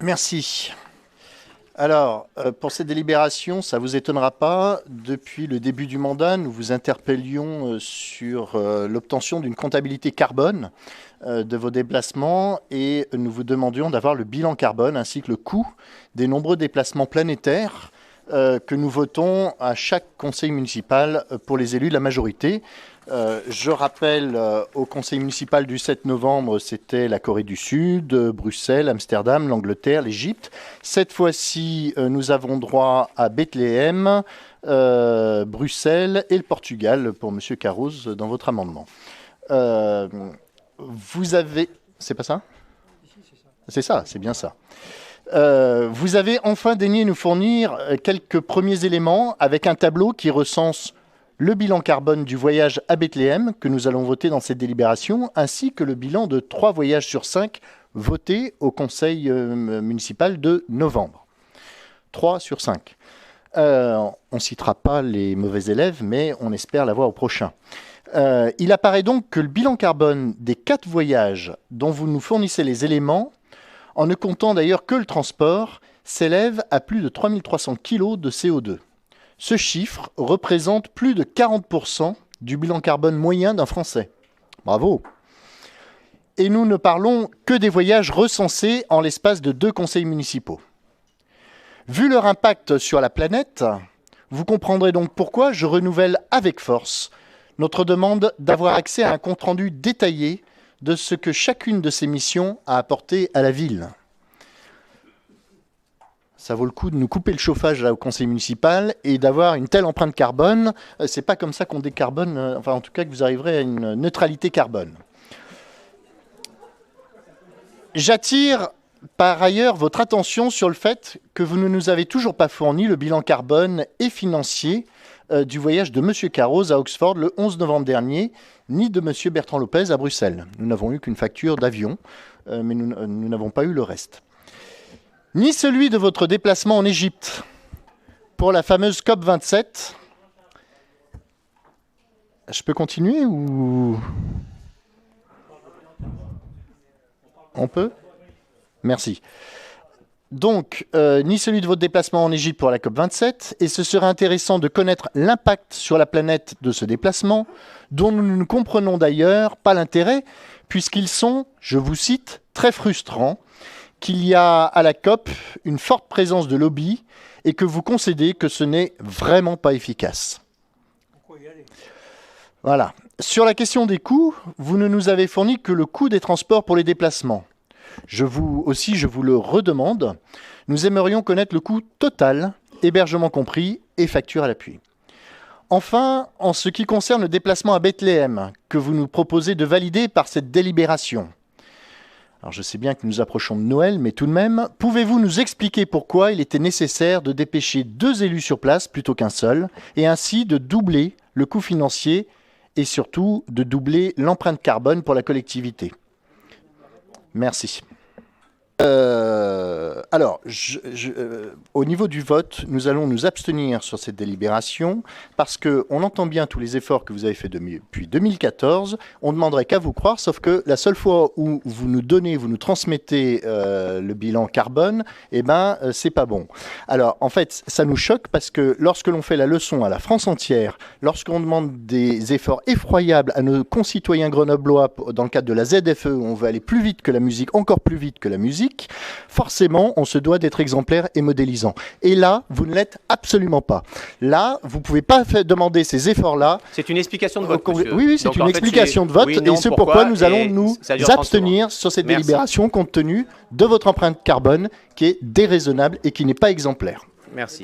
Merci. Alors, pour cette délibération, ça ne vous étonnera pas, depuis le début du mandat, nous vous interpellions sur l'obtention d'une comptabilité carbone de vos déplacements et nous vous demandions d'avoir le bilan carbone ainsi que le coût des nombreux déplacements planétaires que nous votons à chaque conseil municipal pour les élus de la majorité. Je rappelle, au conseil municipal du 7 novembre, c'était la Corée du Sud, Bruxelles, Amsterdam, l'Angleterre, l'Égypte. Cette fois-ci, nous avons droit à Bethléem, Bruxelles et le Portugal pour M. Carroz dans votre amendement. Vous avez... C'est pas ça ? C'est ça, c'est bien ça. Vous avez enfin daigné nous fournir quelques premiers éléments avec un tableau qui recense le bilan carbone du voyage à Bethléem que nous allons voter dans cette délibération, ainsi que le bilan de 3 voyages sur 5 votés au conseil municipal de novembre. 3 sur 5. On ne citera pas les mauvais élèves, mais on espère l'avoir au prochain. Il apparaît donc que le bilan carbone des 4 voyages dont vous nous fournissez les éléments, en ne comptant d'ailleurs que le transport, s'élève à plus de 3300 kg de CO2. Ce chiffre représente plus de 40% du bilan carbone moyen d'un Français. Bravo. Et nous ne parlons que des voyages recensés en l'espace de 2 conseils municipaux. Vu leur impact sur la planète, vous comprendrez donc pourquoi je renouvelle avec force notre demande d'avoir accès à un compte-rendu détaillé de ce que chacune de ces missions a apporté à la ville. Ça vaut le coup de nous couper le chauffage là, au conseil municipal et d'avoir une telle empreinte carbone. C'est pas comme ça qu'on décarbone, enfin en tout cas que vous arriverez à une neutralité carbone. J'attire par ailleurs votre attention sur le fait que vous ne nous avez toujours pas fourni le bilan carbone et financier du voyage de M. Carroz à Oxford le 11 novembre dernier, ni de M. Bertrand Lopez à Bruxelles. Nous n'avons eu qu'une facture d'avion, mais nous n'avons pas eu le reste. Ni celui de votre déplacement en Égypte pour la fameuse COP27. Je peux continuer ou... On peut ? Merci. Donc, ni celui de votre déplacement en Égypte pour la COP27, et ce serait intéressant de connaître l'impact sur la planète de ce déplacement, dont nous ne comprenons d'ailleurs pas l'intérêt, puisqu'ils sont, je vous cite, très frustrants, qu'il y a à la COP une forte présence de lobby et que vous concédez que ce n'est vraiment pas efficace. Voilà. Sur la question des coûts, vous ne nous avez fourni que le coût des transports pour les déplacements. Je vous le redemande. Nous aimerions connaître le coût total, hébergement compris et facture à l'appui. Enfin, en ce qui concerne le déplacement à Bethléem, que vous nous proposez de valider par cette délibération, alors je sais bien que nous approchons de Noël, mais tout de même, pouvez-vous nous expliquer pourquoi il était nécessaire de dépêcher 2 élus sur place plutôt qu'un seul, et ainsi de doubler le coût financier et surtout de doubler l'empreinte carbone pour la collectivité ? Merci. Alors, au niveau du vote, nous allons nous abstenir sur cette délibération parce qu'on entend bien tous les efforts que vous avez faits depuis 2014. On ne demanderait qu'à vous croire, sauf que la seule fois où vous nous transmettez le bilan carbone, eh ben, c'est pas bon. Alors, en fait, ça nous choque parce que lorsque l'on fait la leçon à la France entière, lorsqu'on demande des efforts effroyables à nos concitoyens grenoblois dans le cadre de la ZFE, où on veut aller plus vite que la musique, encore plus vite que la musique, forcément, on se doit d'être exemplaire et modélisant. Et là, vous ne l'êtes absolument pas. Là, vous ne pouvez pas demander ces efforts-là. C'est une explication de vote, monsieur. Oui, c'est une explication de vote. Oui, non, et c'est pourquoi nous allons nous abstenir sur cette délibération compte tenu de votre empreinte carbone qui est déraisonnable et qui n'est pas exemplaire. Merci.